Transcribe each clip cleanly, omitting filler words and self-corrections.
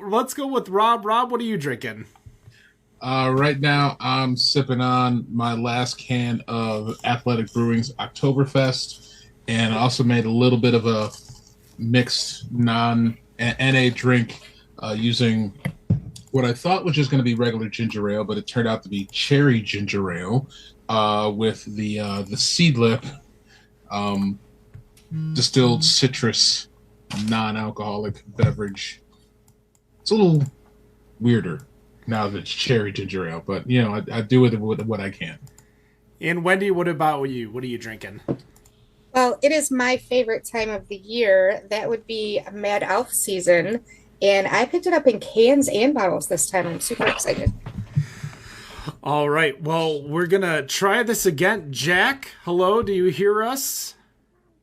let's go with Rob. Rob, what are you drinking? Right now, I'm sipping on my last can of Athletic Brewing's Oktoberfest, and I also made a little bit of a mixed non-NA drink using what I thought was just going to be regular ginger ale, but it turned out to be cherry ginger ale with the seedlip um, distilled citrus non-alcoholic beverage. It's a little weirder now that it's cherry ginger ale, but I do with it what I can. And Wendy, what about you? What are you drinking? Well, it is my favorite time of the year. That would be Mad Elf season. And I picked it up in cans and bottles this time. I'm super excited. All right. Well, we're gonna try this again. Jack, hello. Do you hear us?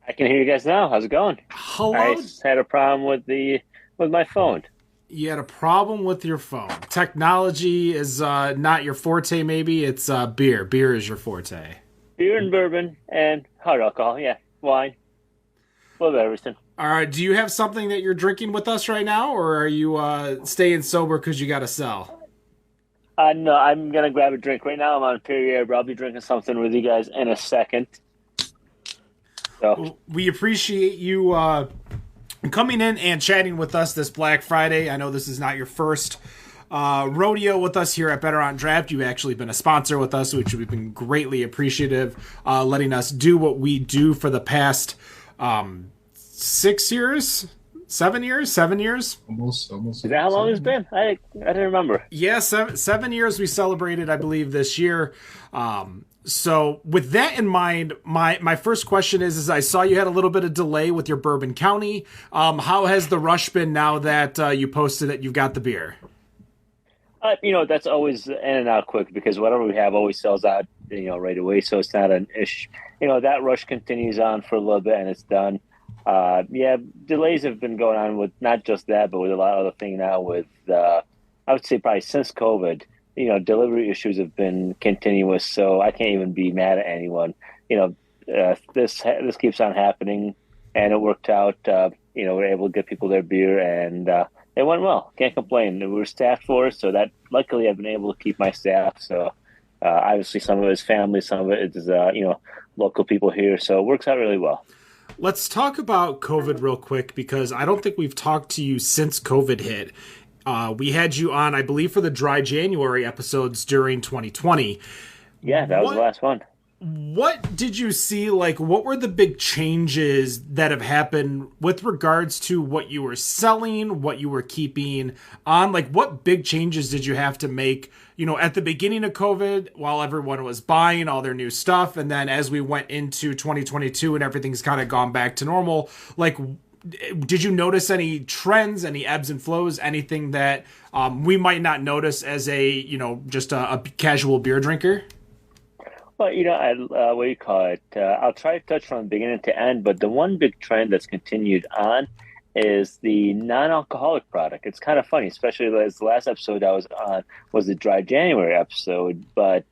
I can hear you guys now. How's it going? I Hello. had a problem with my phone. You had a problem with your phone. Technology is not your forte. Maybe it's beer. Beer is your forte. Beer and bourbon and hard alcohol. Yeah, wine. A little bit of everything. All right. Do you have something that you're drinking with us right now, or are you staying sober because you got to sell? No, I'm gonna grab a drink right now. I'm on period, but I'll be drinking something with you guys in a second. So We appreciate you coming in and chatting with us this Black Friday. I know this is not your first rodeo with us here at Better on Draft. You've actually been a sponsor with us, which we've been greatly appreciative, letting us do what we do for the past 6 years, 7 years. Almost. is that how long it's been? I didn't remember. Yeah, 7 years we celebrated, I believe, this year. So with that in mind, my first question is I saw you had a little bit of delay with your Bourbon County. How has the rush been now that you posted that you've got the beer? That's always in and out quick because whatever we have always sells out, right away. So it's not an issue. That rush continues on for a little bit and it's done. Yeah, delays have been going on with not just that, but with a lot of other things now with, I would say probably since COVID, delivery issues have been continuous. So I can't even be mad at anyone. This keeps on happening and it worked out. We're able to get people their beer and, it went well. Can't complain. We were staffed for it, so that luckily I've been able to keep my staff. So obviously some of it is family, some of it is local people here. So it works out really well. Let's talk about COVID real quick because I don't think we've talked to you since COVID hit. We had you on, I believe, for the Dry January episodes during 2020. Yeah, that was the last one. What did you see? Like, what were the big changes that have happened with regards to what you were selling, what you were keeping on? Like, what big changes did you have to make, at the beginning of COVID while everyone was buying all their new stuff? And then as we went into 2022 and everything's kind of gone back to normal, like, did you notice any trends, any ebbs and flows, anything that we might not notice as just a casual beer drinker? Well, what do you call it? I'll try to touch from beginning to end, but the one big trend that's continued on is the non-alcoholic product. It's kind of funny, especially as the last episode I was on was the Dry January episode. But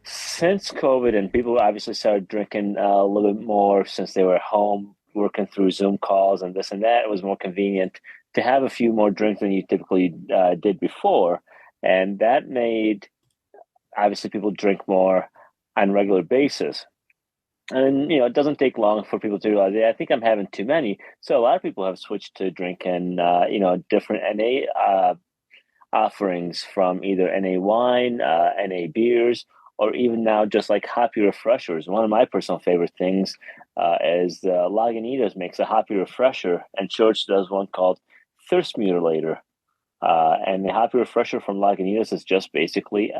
since COVID and people obviously started drinking a little bit more since they were at home working through Zoom calls and this and that, it was more convenient to have a few more drinks than you typically did before. And that made obviously people drink more on a regular basis. And, it doesn't take long for people to realize, I think I'm having too many. So a lot of people have switched to drinking, different NA offerings from either NA wine, NA beers, or even now just like hoppy refreshers. One of my personal favorite things is Lagunitas makes a hoppy refresher, and George does one called Thirst Mutilator. And the hoppy refresher from Lagunitas is just basically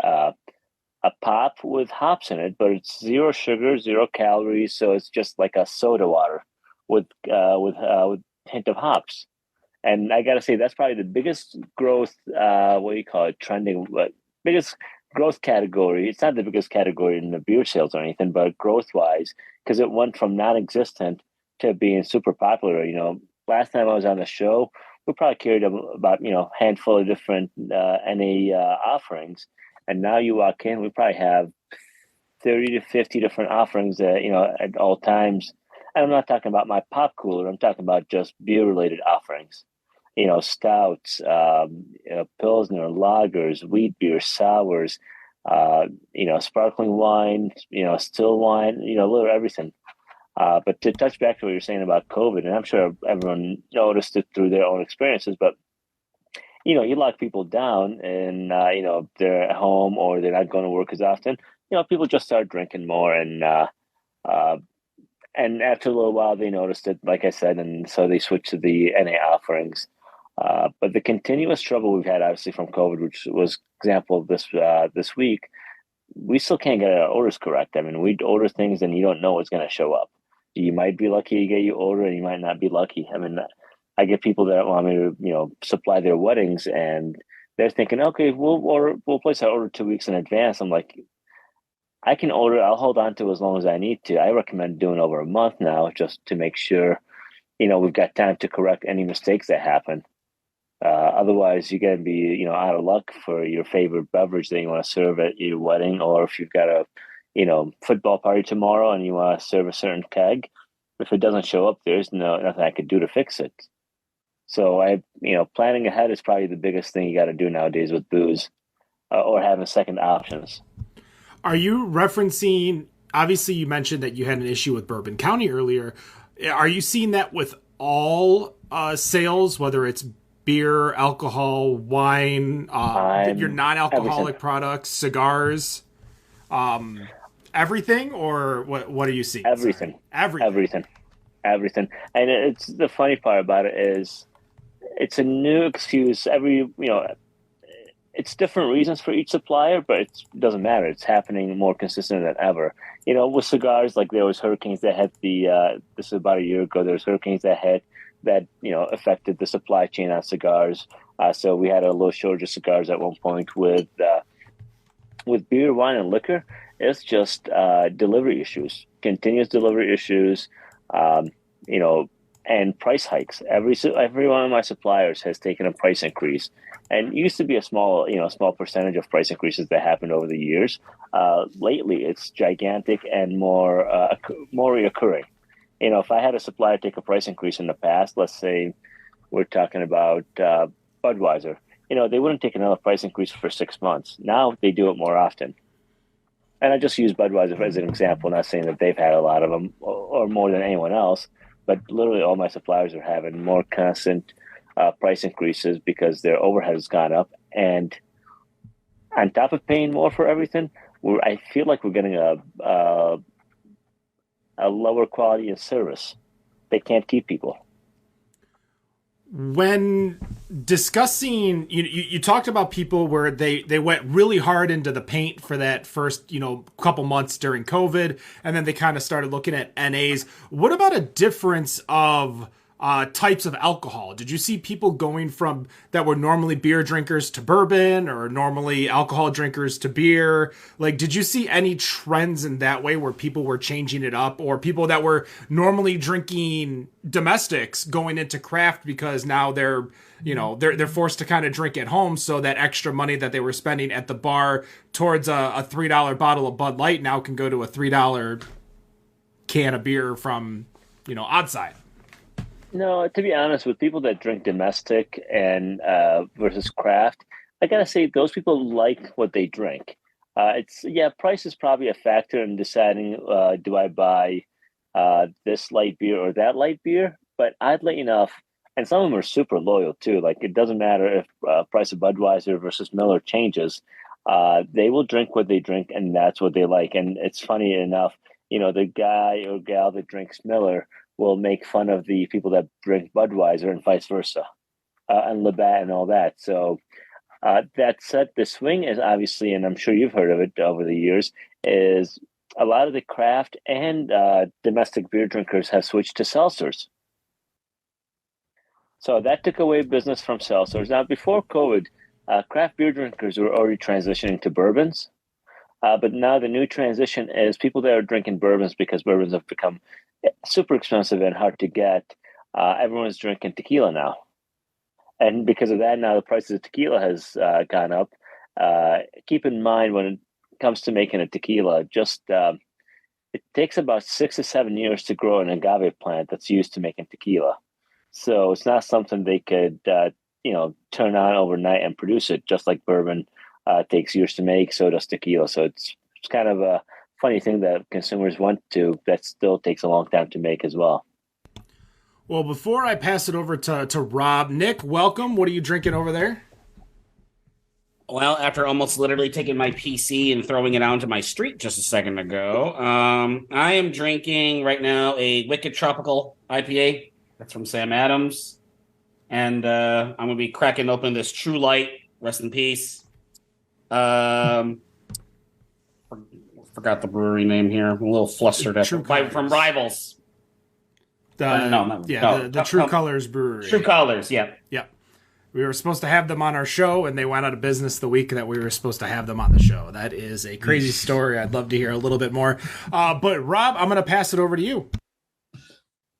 a pop with hops in it, but it's zero sugar, 0 calories, so it's just like a soda water with hint of hops. And I got to say, that's probably the biggest growth. Trending, but biggest growth category. It's not the biggest category in the beer sales or anything, but growth wise, because it went from non-existent to being super popular. Last time I was on the show, we probably carried about handful of different NA offerings. And now you walk in, we probably have 30 to 50 different offerings, at all times. And I'm not talking about my pop cooler. I'm talking about just beer-related offerings. stouts, pilsner, lagers, wheat beer, sours, sparkling wine, still wine, a little everything. But to touch back to what you're saying about COVID, and I'm sure everyone noticed it through their own experiences, but you lock people down and they're at home or they're not going to work as often. People just start drinking more, uh, and after a little while, they noticed it, like I said, and so they switched to the NA offerings. But the continuous trouble we've had, obviously, from COVID, which was example this week, we still can't get our orders correct. I mean, we'd order things and you don't know what's going to show up. You might be lucky to get your order, and you might not be lucky. I mean, I get people that want me to, supply their weddings, and they're thinking, okay, we'll place our order 2 weeks in advance. I'm like, I can order. I'll hold on to as long as I need to. I recommend doing over a month now, just to make sure, we've got time to correct any mistakes that happen. Otherwise, you're going to be, out of luck for your favorite beverage that you want to serve at your wedding, or if you've got a, football party tomorrow and you want to serve a certain keg. If it doesn't show up, there's nothing I could do to fix it. So planning ahead is probably the biggest thing you got to do nowadays with booze, or having second options. Are you referencing? Obviously, you mentioned that you had an issue with Bourbon County earlier. Are you seeing that with all sales, whether it's beer, alcohol, wine, your non-alcoholic products, cigars, everything, or what are you seeing? Everything. Everything. And it's the funny part about it is it's a new excuse. It's different reasons for each supplier, but it doesn't matter. It's happening more consistent than ever. With cigars, like there was hurricanes that hit this is about a year ago, there was hurricanes that hit that, affected the supply chain on cigars. So we had a little shortage of cigars at one point. With beer, wine, and liquor, it's just delivery issues, continuous delivery issues, and price hikes. Every one of my suppliers has taken a price increase, and it used to be a small percentage of price increases that happened over the years. Lately, it's gigantic and more reoccurring. If I had a supplier take a price increase in the past, let's say we're talking about Budweiser, they wouldn't take another price increase for 6 months. Now they do it more often. And I just use Budweiser as an example, not saying that they've had a lot of them or more than anyone else, but literally all my suppliers are having more constant price increases because their overhead has gone up. And on top of paying more for everything, I feel like we're getting a lower quality of service. They can't keep people. When discussing, you talked about people where they went really hard into the paint for that first, couple months during COVID, and then they kind of started looking at NAs. What about a difference of types of alcohol? Did you see people going from that were normally beer drinkers to bourbon, or normally alcohol drinkers to beer? Like, did you see any trends in that way where people were changing it up, or people that were normally drinking domestics going into craft because now they're forced to kind of drink at home, so that extra money that they were spending at the bar towards a $3 bottle of Bud Light now can go to a $3 can of beer from Oddside? No, to be honest, with people that drink domestic and versus craft, I gotta say those people like what they drink. Price is probably a factor in deciding do I buy this light beer or that light beer. But oddly enough, and some of them are super loyal too. Like it doesn't matter if price of Budweiser versus Miller changes, they will drink what they drink, and that's what they like. And it's funny enough, the guy or gal that drinks Miller will make fun of the people that drink Budweiser and vice versa, and Labatt and all that. So that said, the swing is obviously, and I'm sure you've heard of it over the years, is a lot of the craft and domestic beer drinkers have switched to seltzers. So that took away business from seltzers. Now, before COVID, craft beer drinkers were already transitioning to bourbons. But now the new transition is people that are drinking bourbons because bourbons have become super expensive and hard to get. Everyone's drinking tequila now. And because of that, now the price of tequila has gone up. Keep in mind when it comes to making a tequila, it takes about 6 to 7 years to grow an agave plant that's used to making tequila. So it's not something they could, turn on overnight and produce it, just like bourbon takes years to make, so does tequila. So it's kind of a funny thing that consumers want to, that still takes a long time to make as well. Well, before I pass it over to Rob, Nick, welcome. What are you drinking over there? Well, after almost literally taking my PC and throwing it onto my street just a second ago, I am drinking right now a Wicked Tropical IPA. That's from Sam Adams. And I'm going to be cracking open this True Light. Rest in peace. Forgot the brewery name here. I'm a little flustered from Rivals. The True Colors Brewery. True Colors, yeah. Yeah. We were supposed to have them on our show, and they went out of business the week that we were supposed to have them on the show. That is a crazy story. I'd love to hear a little bit more. But Rob, I'm going to pass it over to you.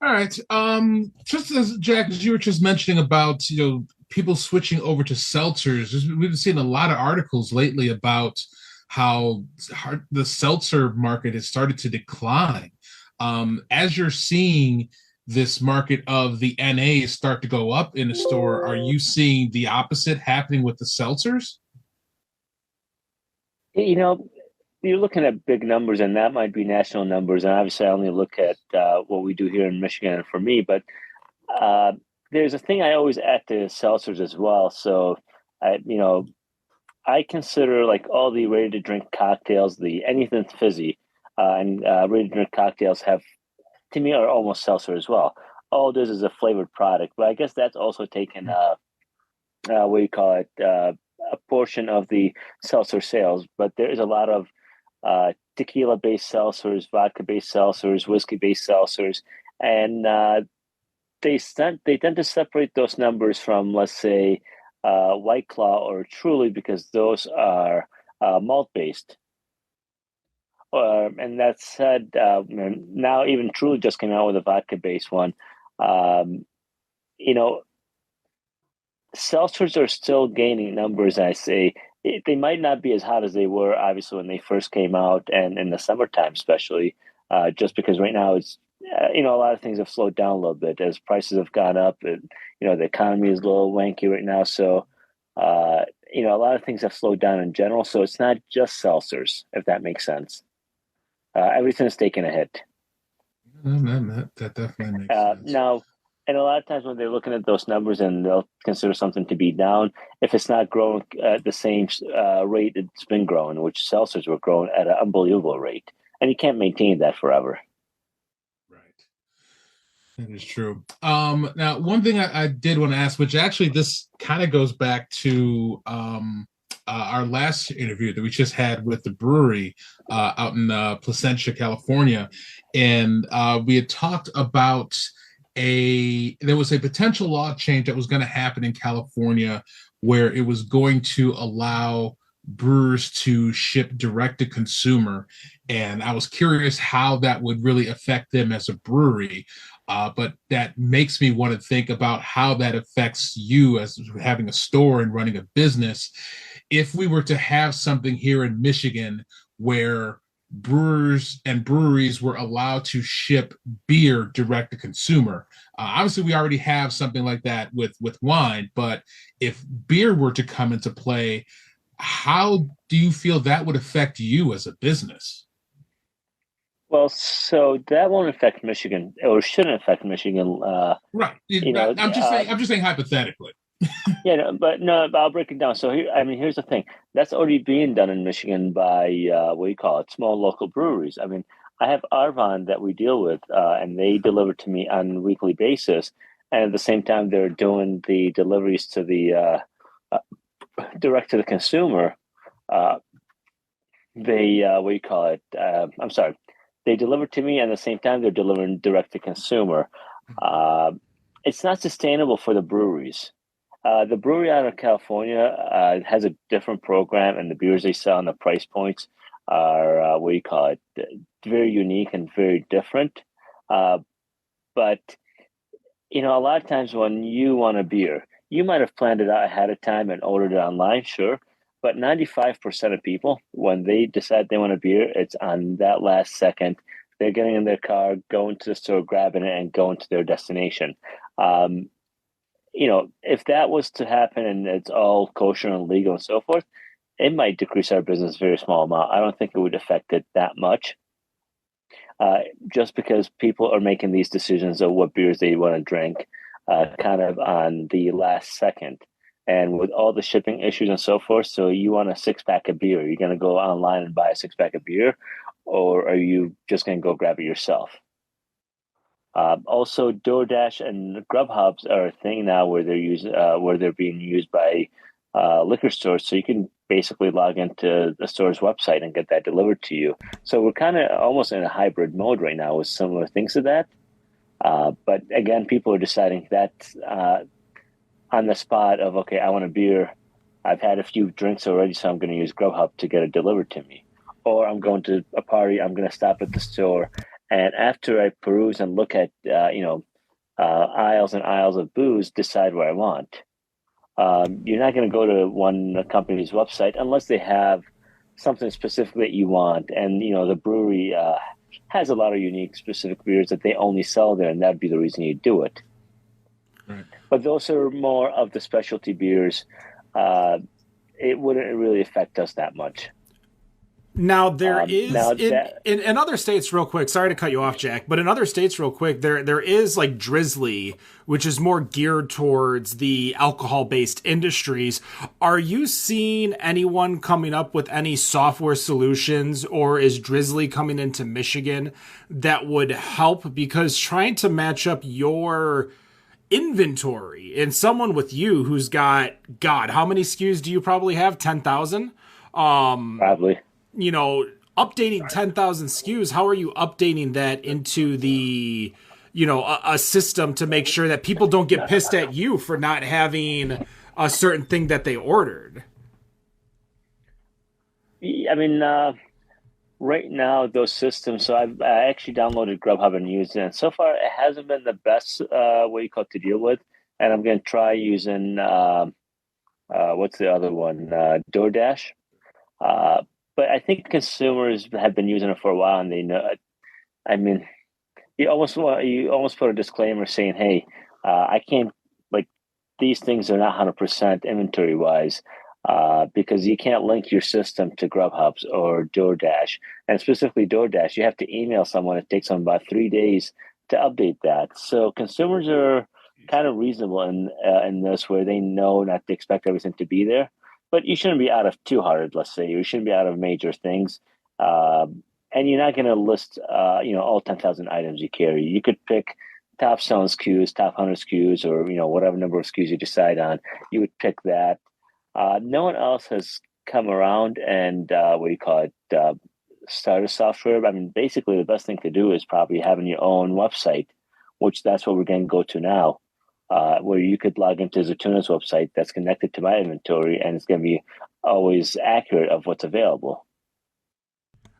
All right. Just as Jack, as you were just mentioning about, people switching over to seltzers, we've seen a lot of articles lately about how the seltzer market has started to decline. As you're seeing this market of the NAs start to go up in the store, are you seeing the opposite happening with the seltzers? You're looking at big numbers, and that might be national numbers. And obviously, I only look at what we do here in Michigan for me. But there's a thing I always add to seltzers as well. So, I consider like all the ready-to-drink cocktails, anything fizzy, and ready-to-drink cocktails to me, are almost seltzer as well. All it is a flavored product, but I guess that's also taken a portion of the seltzer sales. But there is a lot of tequila-based seltzers, vodka-based seltzers, whiskey-based seltzers, and they tend to separate those numbers from, let's say, White Claw or Truly, because those are malt-based. And that said, now even Truly just came out with a vodka-based one. Seltzers are still gaining numbers. I say they might not be as hot as they were, obviously, when they first came out, and in the summertime, especially, just because right now it's a lot of things have slowed down a little bit as prices have gone up, and the economy is a little wanky right now. So, a lot of things have slowed down in general. So it's not just seltzers, if that makes sense. Everything's taking a hit. That definitely makes sense. Now, and a lot of times when they're looking at those numbers and they'll consider something to be down, if it's not growing at the same rate it's been growing, which seltzers were growing at an unbelievable rate. And you can't maintain that forever. Right. That is true. Now, one thing I did want to ask, which actually this kind of goes back to our last interview that we just had with the brewery out in Placentia, California. And we had talked about there was a potential law change that was going to happen in California where it was going to allow brewers to ship direct to consumer. And I was curious how that would really affect them as a brewery. But that makes me want to think about how that affects you as having a store and running a business. If we were to have something here in Michigan where brewers and breweries were allowed to ship beer direct to consumer. Obviously, we already have something like that with wine, but if beer were to come into play, how do you feel that would affect you as a business? Well, so that won't affect Michigan, or shouldn't affect Michigan. Right. I'm just saying hypothetically. But I'll break it down. So here's the thing. That's already being done in Michigan by small local breweries. I mean, I have Arvon that we deal with, and they deliver to me on a weekly basis. And at the same time, they're doing the deliveries to the direct to the consumer. They deliver to me, and at the same time, they're delivering direct to consumer. It's not sustainable for the breweries. The brewery out of California has a different program, and the beers they sell and the price points are very unique and very different. But a lot of times when you want a beer, you might have planned it out ahead of time and ordered it online, sure. But 95% of people, when they decide they want a beer, it's on that last second. They're getting in their car, going to the store, grabbing it, and going to their destination. If that was to happen and it's all kosher and legal and so forth, it might decrease our business a very small amount. I don't think it would affect it that much, just because people are making these decisions of what beers they want to drink kind of on the last second. And with all the shipping issues and so forth, so you want a 6-pack of beer, you're going to go online and buy a 6-pack of beer, or are you just going to go grab it yourself? Also, DoorDash and Grubhubs are a thing now where they're being used by liquor stores. So you can basically log into the store's website and get that delivered to you. So we're kind of almost in a hybrid mode right now with similar things to that. But again, people are deciding that on the spot of, okay, I want a beer. I've had a few drinks already, so I'm going to use Grubhub to get it delivered to me. Or I'm going to a party, I'm going to stop at the store. And after I peruse and look at, aisles and aisles of booze, decide what I want. You're not going to go to one company's website unless they have something specific that you want. And, the brewery has a lot of unique specific beers that they only sell there, and that'd be the reason you do it. Right. But those are more of the specialty beers. It wouldn't really affect us that much. Now in other states, real quick. Sorry to cut you off, Jack, but in other states, real quick, there is like Drizzly, which is more geared towards the alcohol-based industries. Are you seeing anyone coming up with any software solutions, or is Drizzly coming into Michigan that would help? Because trying to match up your inventory and someone with you who's got, God, how many SKUs do you probably have? 10,000? Probably. Updating 10,000 SKUs, how are you updating that into the, a system to make sure that people don't get pissed at you for not having a certain thing that they ordered? I mean, right now, those systems, so I actually downloaded Grubhub and used it. And so far, it hasn't been the best to deal with. And I'm going to try using, what's the other one? DoorDash. But I think consumers have been using it for a while, and they know. I mean, you almost put a disclaimer saying, "Hey, I can't, like, these things are not 100% inventory wise, because you can't link your system to Grubhub's or DoorDash, and specifically DoorDash. You have to email someone. It takes them about 3 days to update that. So consumers are kind of reasonable in this, where they know not to expect everything to be there. But you shouldn't be out of 200, let's say. You shouldn't be out of major things. And you're not going to list, all 10,000 items you carry. You could pick top selling SKUs, top 100 SKUs, or, whatever number of SKUs you decide on. You would pick that. No one else has come around and, start a software. I mean, basically, the best thing to do is probably having your own website, which that's what we're going to go to now. Where you could log into Zetouna's website that's connected to my inventory, and it's going to be always accurate of what's available.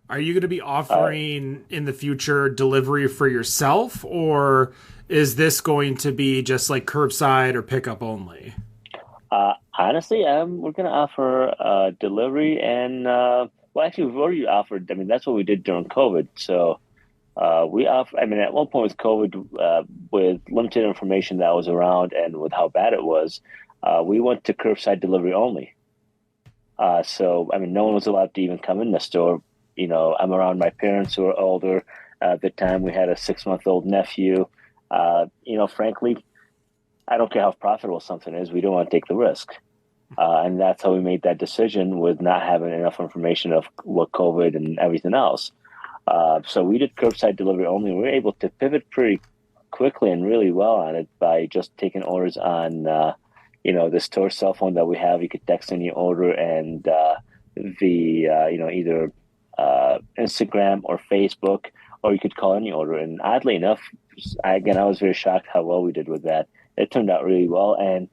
Are you going to be offering in the future delivery for yourself, or is this going to be just like curbside or pickup only? Honestly, we're going to offer delivery, and actually, we've already offered. I mean, that's what we did during COVID. So. We offer. I mean, at one point with COVID, with limited information that was around and with how bad it was, we went to curbside delivery only. So, I mean, no one was allowed to even come in the store. I'm around my parents who are older. At the time, we had a 6-month-old nephew. Frankly, I don't care how profitable something is. We don't want to take the risk. And that's how we made that decision, with not having enough information of what COVID and everything else. So we did curbside delivery only. We were able to pivot pretty quickly and really well on it by just taking orders on, the store cell phone that we have. You could text in your order, and either Instagram or Facebook, or you could call in your order. And oddly enough, I was very shocked how well we did with that. It turned out really well, and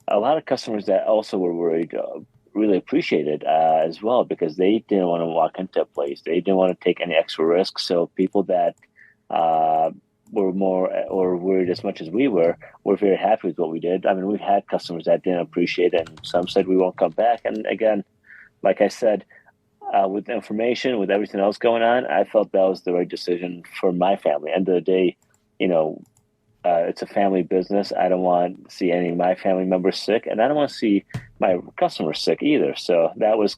a lot of customers that also were worried really appreciated as well, because they didn't want to walk into a place. They didn't want to take any extra risks. So people that were more or worried as much as we were very happy with what we did. I mean, we've had customers that didn't appreciate it, and some said we won't come back. And again, like I said, with the information, with everything else going on, I felt that was the right decision for my family. End of the day, it's a family business. I don't want to see any of my family members sick, and I don't want to see my customers sick either. So that was,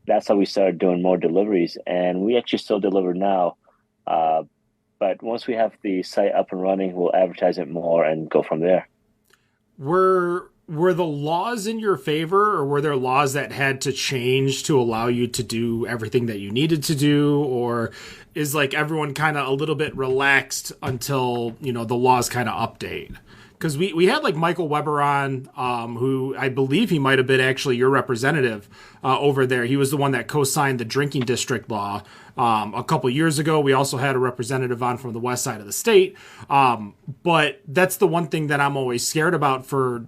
that's how we started doing more deliveries, and we actually still deliver now. But once we have the site up and running, we'll advertise it more and go from there. Were the laws in your favor, or were there laws that had to change to allow you to do everything that you needed to do, or is like everyone kind of a little bit relaxed until the laws kind of update? Because we had like Michael Weber on, who I believe he might have been actually your representative over there. He was the one that co-signed the drinking district law a couple years ago. We also had a representative on from the west side of the state. But that's the one thing that I'm always scared about for,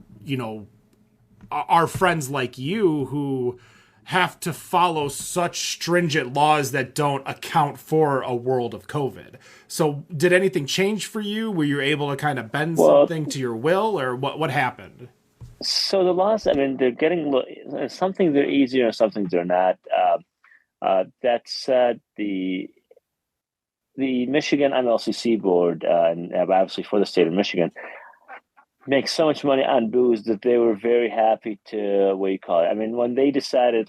our friends like you who have to follow such stringent laws that don't account for a world of COVID. So did anything change for you? Were you able to kind of bend something to your will, or what happened? So the laws, I mean, they're getting, some things they're easier and some things they're not. That said, the Michigan MLCC board, and obviously for the state of Michigan, make so much money on booze that they were very happy to, I mean, when they decided,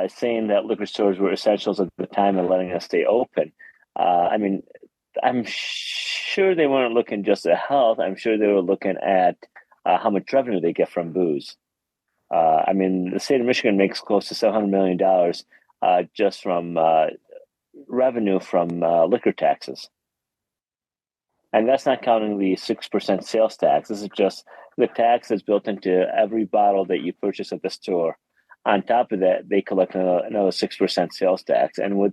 saying that liquor stores were essentials at the time and letting us stay open, I mean, I'm sure they weren't looking just at health. I'm sure they were looking at how much revenue they get from booze. I mean, the state of Michigan makes close to $700 million just from revenue from liquor taxes. And that's not counting the 6% sales tax. This is just the tax that's built into every bottle that you purchase at the store. On top of that, they collect another 6% sales tax. And with,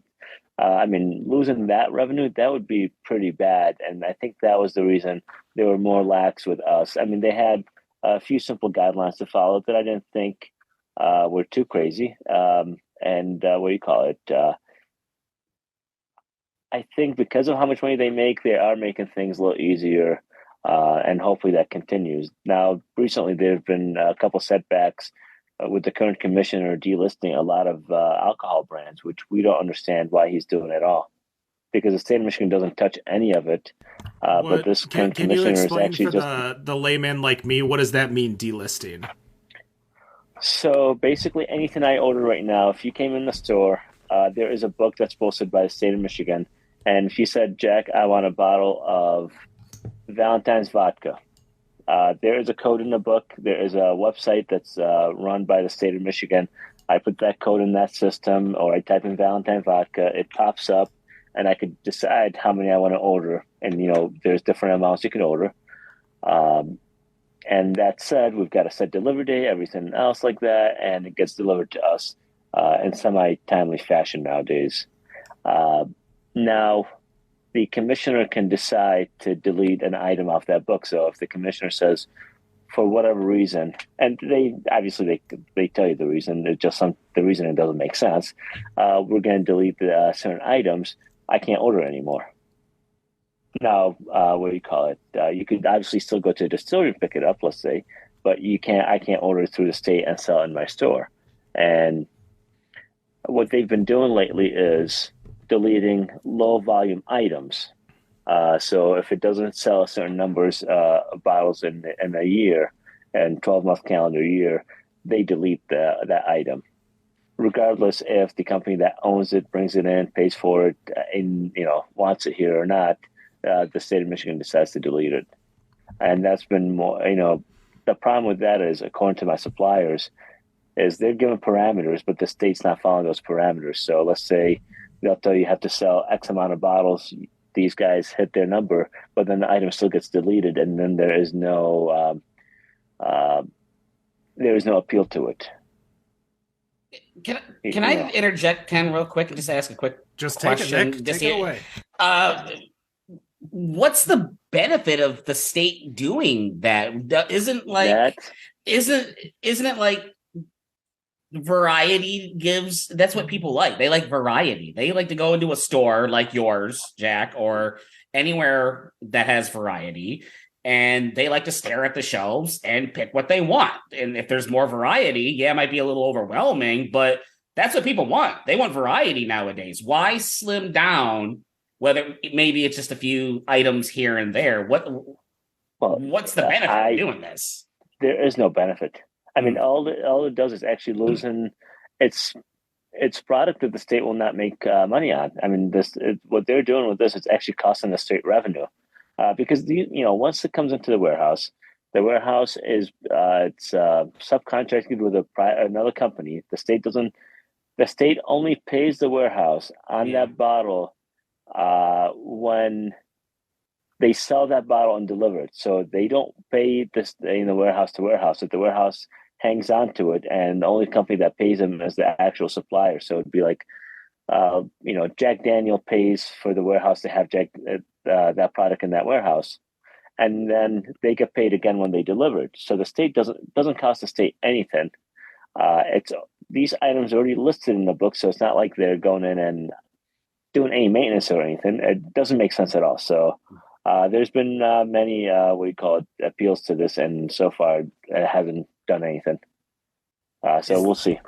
losing that revenue, that would be pretty bad. And I think that was the reason they were more lax with us. I mean, they had a few simple guidelines to follow that I didn't think were too crazy. I think because of how much money they make, they are making things a little easier, and hopefully that continues. Now, recently there have been a couple setbacks with the current commissioner delisting a lot of alcohol brands, which we don't understand why he's doing at all, because the state of Michigan doesn't touch any of it. But this current commissioner is actually for the layman like me, what does that mean, delisting? So basically, anything I order right now, if you came in the store, there is a book that's posted by the state of Michigan. And if you said, Jack, I want a bottle of Valentine's vodka, there is a code in the book. There is a website that's run by the state of Michigan. I put that code in that system, or I type in Valentine vodka. It pops up, and I could decide how many I want to order. And, there's different amounts you can order. And that said, we've got a set delivery date, everything else like that, and it gets delivered to us in semi-timely fashion nowadays. Now, the commissioner can decide to delete an item off that book. So if the commissioner says, for whatever reason, and they tell you the reason, it's just the reason it doesn't make sense, we're going to delete the certain items, I can't order anymore. Now, you could obviously still go to a distillery and pick it up, let's say, but I can't order it through the state and sell it in my store. And what they've been doing lately is deleting low volume items. So if it doesn't sell a certain numbers of bottles in a year, and 12-month calendar year, they delete that item, regardless if the company that owns it brings it in, pays for it, and wants it here or not. The state of Michigan decides to delete it, and that's been more. The problem with that is, according to my suppliers, is they're given parameters, but the state's not following those parameters. So let's say they'll tell you have to sell X amount of bottles. These guys hit their number, but then the item still gets deleted, and then there is no appeal to it. Can I interject, Ken, real quick, and just ask a quick question? Take it, Nick. Take it away. What's the benefit of the state doing that? Isn't it like variety gives? That's what people like. They like variety. They like to go into a store like yours, Jack, or anywhere that has variety, and they like to stare at the shelves and pick what they want. And if there's more variety, it might be a little overwhelming, but that's what people want. They want variety nowadays. Why slim down Whether maybe it's just a few items here and there. What's the benefit of doing this? There is no benefit. I mean, all it does is actually losing its product that the state will not make money on. I mean, what they're doing with this is actually costing the state revenue because once it comes into the warehouse is it's subcontracted with another company. The state only pays the warehouse on that bottle when they sell that bottle and deliver it. So they don't pay this in the warehouse to warehouse. If the warehouse hangs on to it, and the only company that pays them is the actual supplier. So it'd be like, Jack Daniel pays for the warehouse to have that product in that warehouse, and then they get paid again when they deliver it. So the state doesn't cost the state anything. It's these items are already listed in the book, so it's not like they're going in and doing any maintenance or anything. It doesn't make sense at all. So there's been many appeals to this, and so far it hasn't done anything. So we'll see.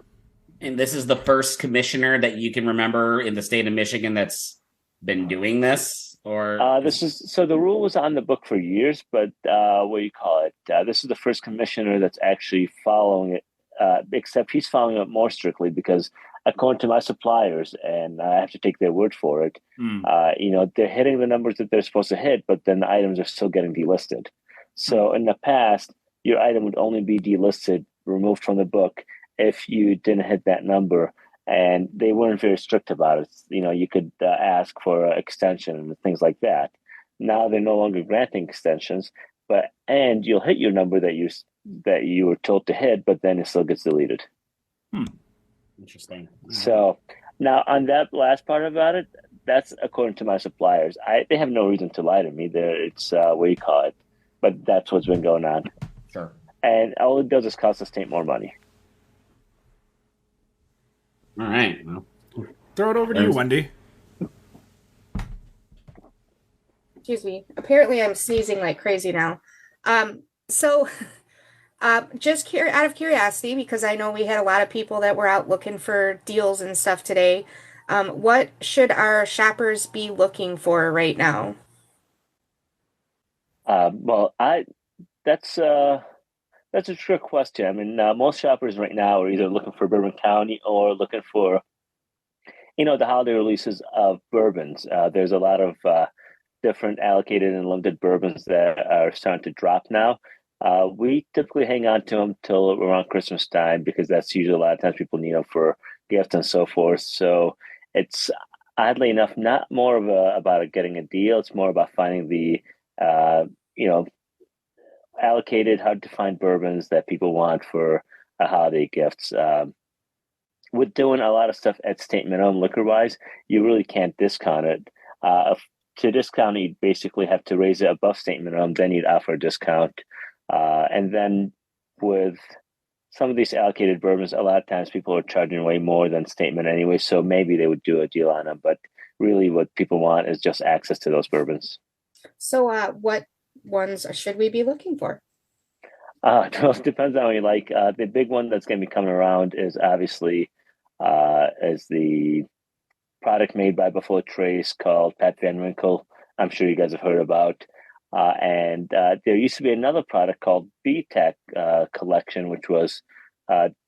And this is the first commissioner that you can remember in the state of Michigan that's been doing this, or the rule was on the book for years, but this is the first commissioner that's actually following it. Except he's following it more strictly because, according to my suppliers, and I have to take their word for it, they're hitting the numbers that they're supposed to hit, but then the items are still getting delisted. So in the past, your item would only be delisted, removed from the book, if you didn't hit that number, and they weren't very strict about it. You could ask for an extension and things like that. Now they're no longer granting extensions, and you'll hit your number that you were told to hit, but then it still gets deleted. Interesting. So now on that last part about it, that's according to my suppliers. They have no reason to lie to me. But that's what's been going on. Sure. And all it does is cost the state more money. All right. Well, throw it over to you, Wendy. Excuse me. Apparently, I'm sneezing like crazy now. Just out of curiosity, because I know we had a lot of people that were out looking for deals and stuff today. What should our shoppers be looking for right now? That's a trick question. I mean, most shoppers right now are either looking for Bourbon County or looking for, the holiday releases of bourbons. There's a lot of different allocated and limited bourbons that are starting to drop now. We typically hang on to them till around Christmas time because that's usually a lot of times people need them for gifts and so forth. So it's oddly enough not more of about getting a deal. It's more about finding the allocated, hard to find bourbons that people want for holiday gifts. With doing a lot of stuff at state minimum liquor wise, you really can't discount it. To discount, you'd basically have to raise it above state minimum, then you'd offer a discount. And then with some of these allocated bourbons, a lot of times people are charging way more than statement anyway, so maybe they would do a deal on them. But really what people want is just access to those bourbons. So what ones should we be looking for? It depends on what you like. The big one that's going to be coming around is obviously is the product made by Buffalo Trace called Pat Van Winkle. I'm sure you guys have heard about. And there used to be another product called B-Tech Collection, which was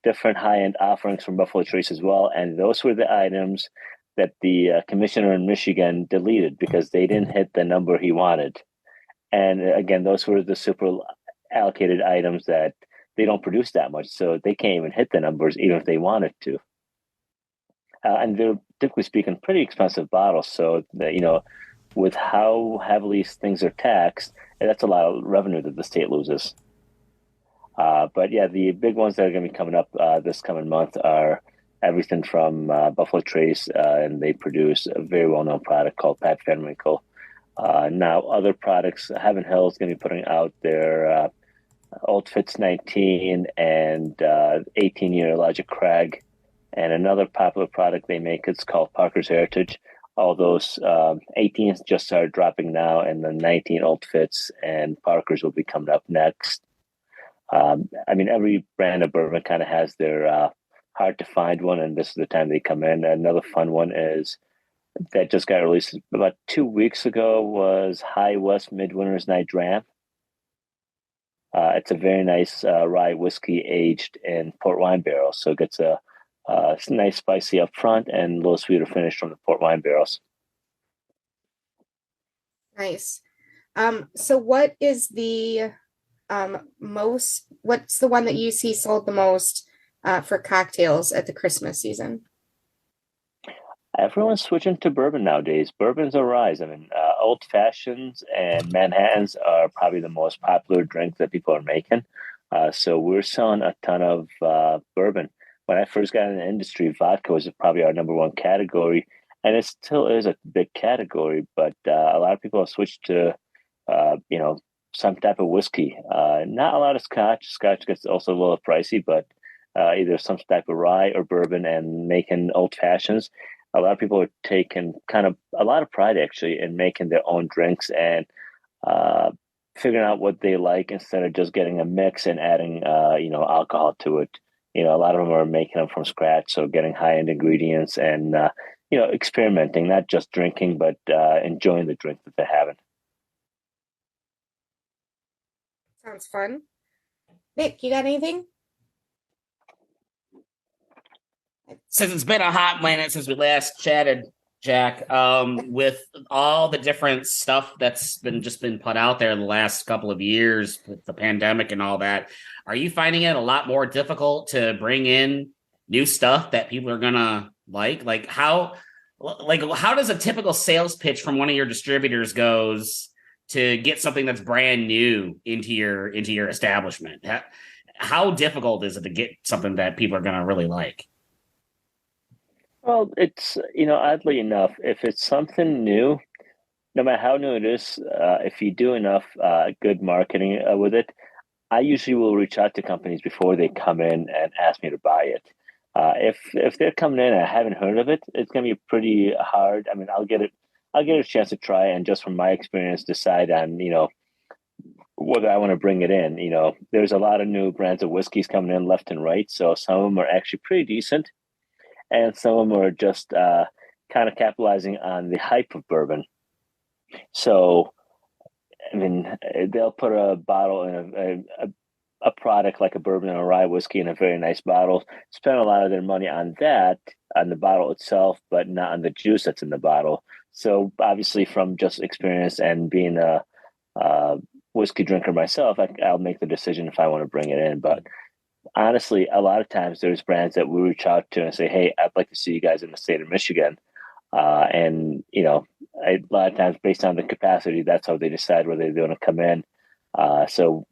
different high-end offerings from Buffalo Trace as well. And those were the items that the commissioner in Michigan deleted because they didn't hit the number he wanted. And again, those were the super allocated items that they don't produce that much. So they can't even hit the numbers even if they wanted to. And they're typically speaking pretty expensive bottles. So that, with how heavily things are taxed, that's a lot of revenue that the state loses. But yeah, the big ones that are going to be coming up this coming month are everything from Buffalo Trace, and they produce a very well-known product called Pat Van Winkle. Now, other products, Heaven Hill is going to be putting out their Old Fitz 19 and 18-year Elijah Craig, and another popular product they make, it's called Parker's Heritage. All those 18s just started dropping now, and the 19 Old Fitz and Parker's will be coming up next. Every brand of bourbon kind of has their hard to find one, and this is the time they come in. Another fun one is that just got released about 2 weeks ago was High West Midwinter's Night Dram. It's a very nice rye whiskey aged in port wine barrels, so it gets a nice spicy up front and a little sweeter finish from the port wine barrels. Nice. So what is the what's the one that you see sold the most for cocktails at the Christmas season? Everyone's switching to bourbon nowadays. Bourbon's a rise. I mean, old fashions and Manhattans are probably the most popular drinks that people are making. So we're selling a ton of bourbon. When I first got in the industry, vodka was probably our number one category, and it still is a big category. But a lot of people have switched to, some type of whiskey. Not a lot of scotch. Scotch gets also a little pricey, but either some type of rye or bourbon and making old fashions. A lot of people are taking kind of a lot of pride actually in making their own drinks and figuring out what they like instead of just getting a mix and adding alcohol to it. A lot of them are making them from scratch, so getting high end ingredients and experimenting, not just drinking, but enjoying the drink that they're having. Sounds fun. Nick, you got anything? Since it's been a hot minute since we last chatted, Jack, with all the different stuff that's been put out there the last couple of years with the pandemic and all that, are you finding it a lot more difficult to bring in new stuff that people are gonna like? Like how does a typical sales pitch from one of your distributors goes to get something that's brand new into your establishment? How difficult is it to get something that people are gonna really like? Well, it's, oddly enough, if it's something new, no matter how new it is, if you do enough good marketing with it, I usually will reach out to companies before they come in and ask me to buy it. If they're coming in and I haven't heard of it, it's going to be pretty hard. I mean, I'll get a chance to try and just from my experience decide on, whether I want to bring it in. There's a lot of new brands of whiskeys coming in left and right, so some of them are actually pretty decent. And some of them are just kind of capitalizing on the hype of bourbon. So, I mean, they'll put a bottle in a product like a bourbon and a rye whiskey in a very nice bottle, spend a lot of their money on that, on the bottle itself, but not on the juice that's in the bottle. So, obviously, from just experience and being a whiskey drinker myself, I'll make the decision if I want to bring it in. But honestly, a lot of times there's brands that we reach out to and say, "Hey, I'd like to see you guys in the state of Michigan." And a lot of times based on the capacity, that's how they decide whether they want to come in.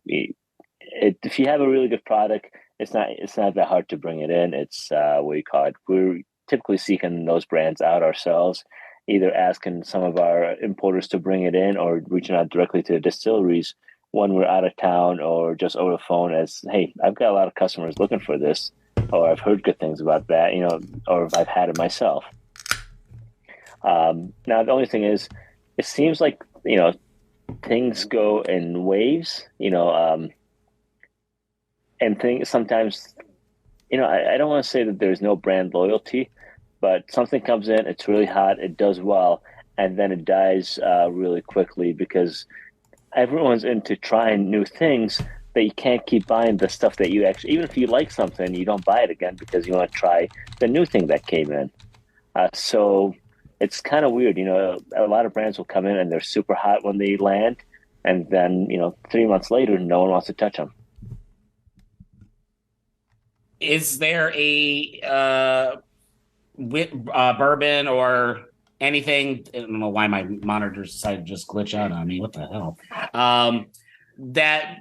If you have a really good product, it's not that hard to bring it in. It's what you call it. We're typically seeking those brands out ourselves, either asking some of our importers to bring it in or reaching out directly to the distilleries when we're out of town or just over the phone as, hey, I've got a lot of customers looking for this, or I've heard good things about that, or if I've had it myself. Now, the only thing is, it seems like, things go in waves, and things sometimes, I don't want to say that there's no brand loyalty, but something comes in, it's really hot, it does well, and then it dies really quickly because everyone's into trying new things that you can't keep buying the stuff that you actually, even if you like something, you don't buy it again because you want to try the new thing that came in. So it's kind of weird. A lot of brands will come in and they're super hot when they land. And then, 3 months later, no one wants to touch them. Is there a bourbon or anything? I don't know why my monitors decided to just glitch out on me. What the hell? That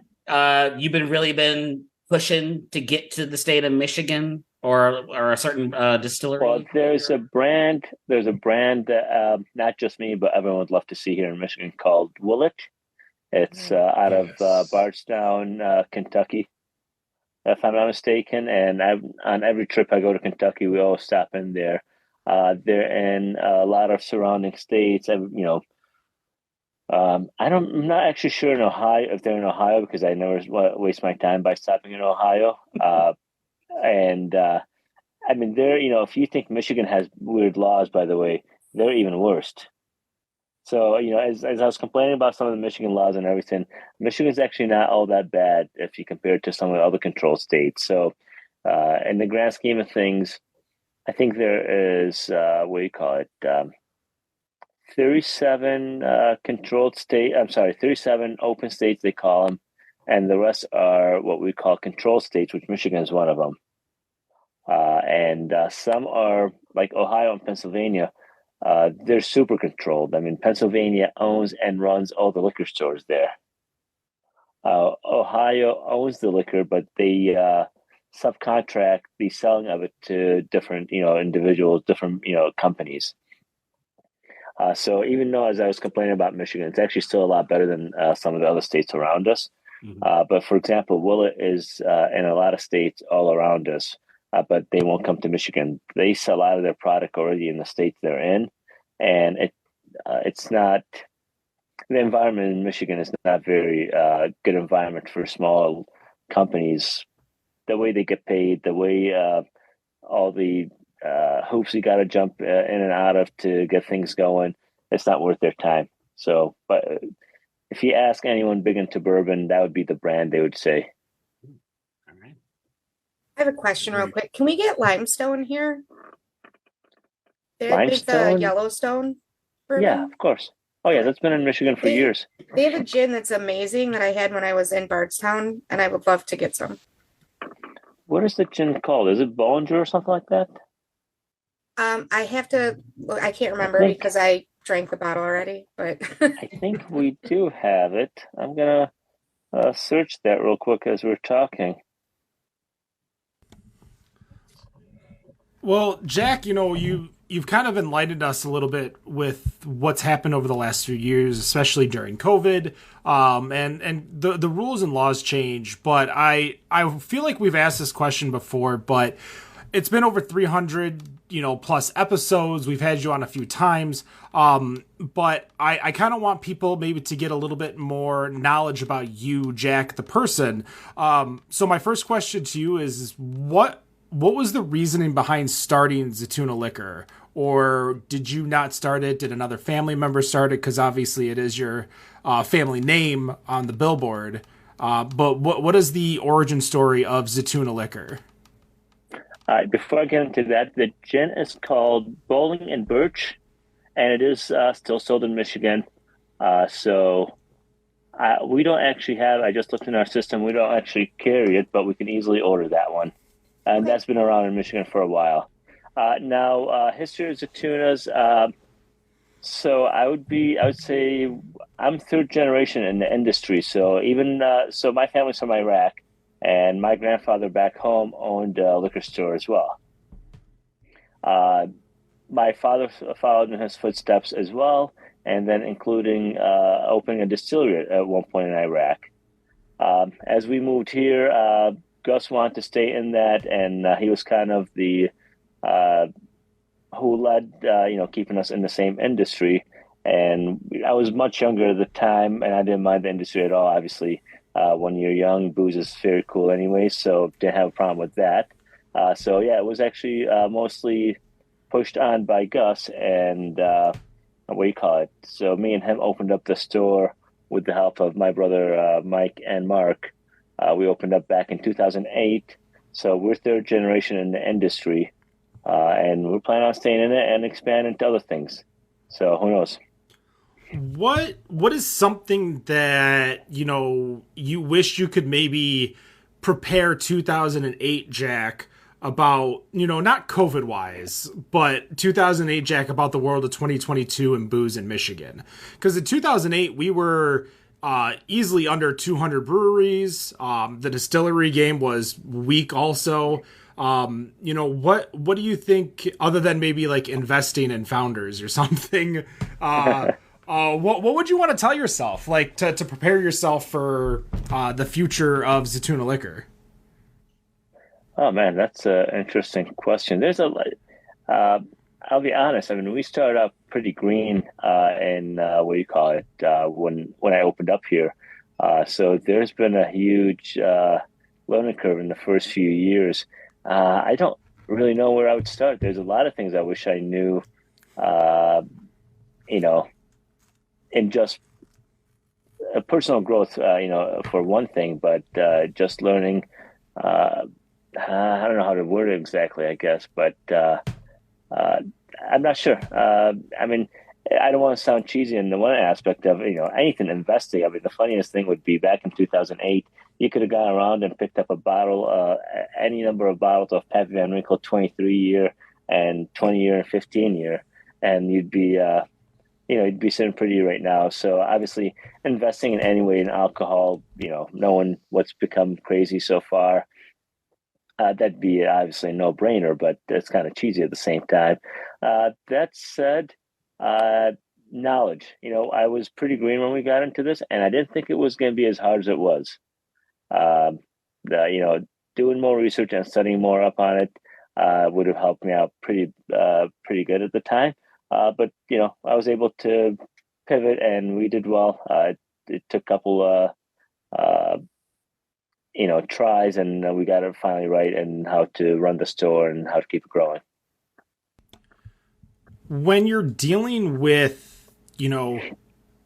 you've been pushing to get to the state of Michigan or a certain distillery? Well, there's a brand that not just me, but everyone would love to see here in Michigan called Willet. It's out of Bardstown, Kentucky, if I'm not mistaken. And on every trip I go to Kentucky, we always stop in there. They're in a lot of surrounding states. I'm not actually sure in Ohio if they're in Ohio because I never waste my time by stopping in Ohio. I mean, if you think Michigan has weird laws, by the way, they're even worse. So, as I was complaining about some of the Michigan laws and everything, Michigan's actually not all that bad if you compare it to some of the other controlled states. So, in the grand scheme of things, I think there is, what do you call it? 37 controlled state. I'm sorry, 37 open states, they call them. And the rest are what we call controlled states, which Michigan is one of them. And some are like Ohio and Pennsylvania. They're super controlled. I mean, Pennsylvania owns and runs all the liquor stores there. Ohio owns the liquor, but they subcontract the selling of it to different, individuals, different, companies. So even though, as I was complaining about Michigan, it's actually still a lot better than some of the other states around us. But for example, Willet is in a lot of states all around us, but they won't come to Michigan. They sell out of their product already in the states they're in, and it's not, the environment in Michigan is not very good environment for small companies. The way they get paid, the way all the hoops you got to jump in and out of to get things going, it's not worth their time. So, but if you ask anyone big into bourbon, that would be the brand they would say. All right. I have a question real quick. Can we get limestone here? They make Limestone? the Yellowstone bourbon. Yeah, of course. Oh yeah, that's been in Michigan for years. They have a gin that's amazing that I had when I was in Bardstown, and I would love to get some. What is the gin called? Is it Bollinger or something like that? I have to look. I can't remember because I drank the bottle already, but I think we do have it. I'm gonna search that real quick as we're talking. Well, Jack, you've kind of enlightened us a little bit with what's happened over the last few years, especially during COVID, and the rules and laws change. But I feel like we've asked this question before, but it's been over 300 plus episodes. We've had you on a few times, but I kind of want people maybe to get a little bit more knowledge about you, Jack, the person. So my first question to you is what was the reasoning behind starting Zetouna Liquor? Or did you not start it? Did another family member start it? Because obviously it is your family name on the billboard. But what is the origin story of Zetouna Liquor? Before I get into that, the gin is called Bowling and Birch, and it is still sold in Michigan. So we don't actually have, I just looked in our system, we don't actually carry it, but we can easily order that one. And that's been around in Michigan for a while. Now, history of Zetounas. So I would say I'm third generation in the industry. So so my family's from Iraq, and my grandfather back home owned a liquor store as well. My father followed in his footsteps as well, and then including opening a distillery at one point in Iraq. As we moved here, Gus wanted to stay in that, and he was kind of the who led, keeping us in the same industry. And I was much younger at the time, and I didn't mind the industry at all. Obviously, when you're young, booze is very cool anyway, so didn't have a problem with that. So yeah, it was actually mostly pushed on by Gus, and what do you call it? So me and him opened up the store with the help of my brother Mike and Mark. We opened up back in 2008, so we're third generation in the industry, and we're planning on staying in it and expanding to other things. So who knows? What is something that you wish you could maybe prepare 2008 Jack about, not COVID wise, but 2008 Jack about the world of 2022 and booze in Michigan? Because in 2008 we were easily under 200 breweries. The distillery game was weak also. What do you think, other than maybe like investing in founders or something? What would you want to tell yourself, like to prepare yourself for the future of Zetouna Liquor? Oh man, that's an interesting question. I'll be honest. I mean, we started out pretty green in what do you call it when I opened up here. So there's been a huge learning curve in the first few years. I don't really know where I would start. There's a lot of things I wish I knew uh, you know, in just personal growth, for one thing, but just learning. Uh, I don't know how to word it exactly, I guess, but uh, I'm not sure. I mean, I don't want to sound cheesy in the one aspect of anything investing. I mean, the funniest thing would be back in 2008, you could have gone around and picked up a bottle, any number of bottles of Pappy Van Winkle 23 year and 20 year and 15 year, and you'd be sitting pretty right now. So obviously, investing in any way in alcohol, knowing what's become crazy so far, that'd be obviously a no-brainer, but it's kind of cheesy at the same time. That said, uh, knowledge. I was pretty green when we got into this, and I didn't think it was going to be as hard as it was. Um, doing more research and studying more up on it would have helped me out pretty good at the time. But I was able to pivot, and we did well. It took a couple uh, tries, and we got it finally right, and how to run the store and how to keep it growing. When you're dealing with,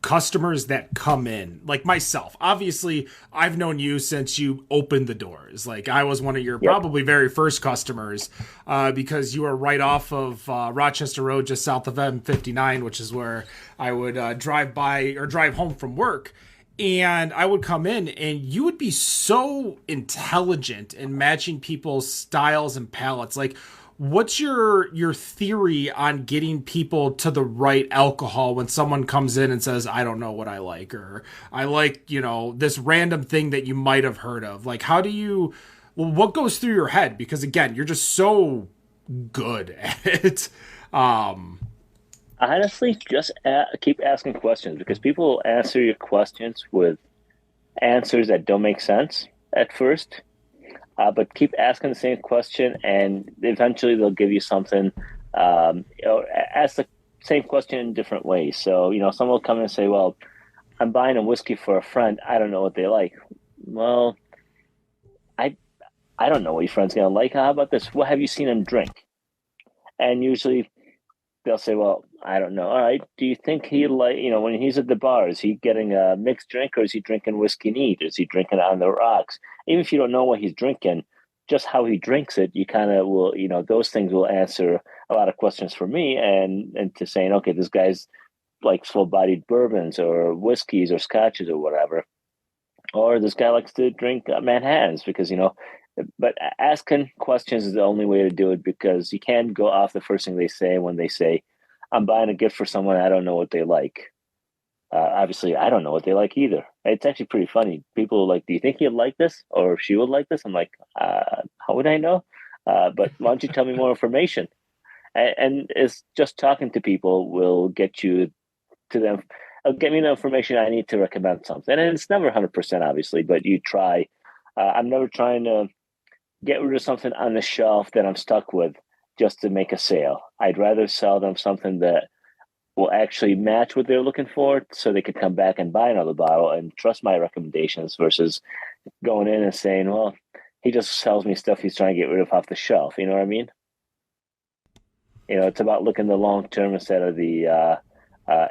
customers that come in, like myself, obviously I've known you since you opened the doors. Like I was one of your probably very first customers, because you were right off of Rochester Road, just south of M59, which is where I would drive by or drive home from work. And I would come in and you would be so intelligent in matching people's styles and palates. Like, what's your theory on getting people to the right alcohol when someone comes in and says, I don't know what I like, or I like, this random thing that you might have heard of? Like, what goes through your head? Because again, you're just so good at it. Honestly, just keep asking questions, because people will answer your questions with answers that don't make sense at first. But keep asking the same question, and eventually they'll give you something. Ask the same question in different ways. So, someone will come in and say, well, I'm buying a whiskey for a friend. I don't know what they like. Well, I, I don't know what your friend's going to like. How about this? What have you seen him drink? And usually they'll say, well, I don't know. All right. Do you think when he's at the bar, is he getting a mixed drink, or is he drinking whiskey neat? Is he drinking on the rocks? Even if you don't know what he's drinking, just how he drinks it, you kind of will, those things will answer a lot of questions for me, and to saying, okay, this guy's like full bodied bourbons or whiskeys or scotches or whatever. Or this guy likes to drink Manhattans because, but asking questions is the only way to do it, because you can't go off the first thing they say when they say, I'm buying a gift for someone, I don't know what they like. Obviously, I don't know what they like either. It's actually pretty funny. People are like, do you think he'd like this or she would like this? I'm like, how would I know? But why don't you tell me more information? And it's just talking to people will get you to them. Get me the information I need to recommend something. And it's never 100%, obviously, but you try. I'm never trying to get rid of something on the shelf that I'm stuck with just to make a sale. I'd rather sell them something that will actually match what they're looking for, so they could come back and buy another bottle and trust my recommendations, versus going in and saying, well, he just sells me stuff he's trying to get rid of off the shelf. You know what I mean? It's about looking the long term instead of the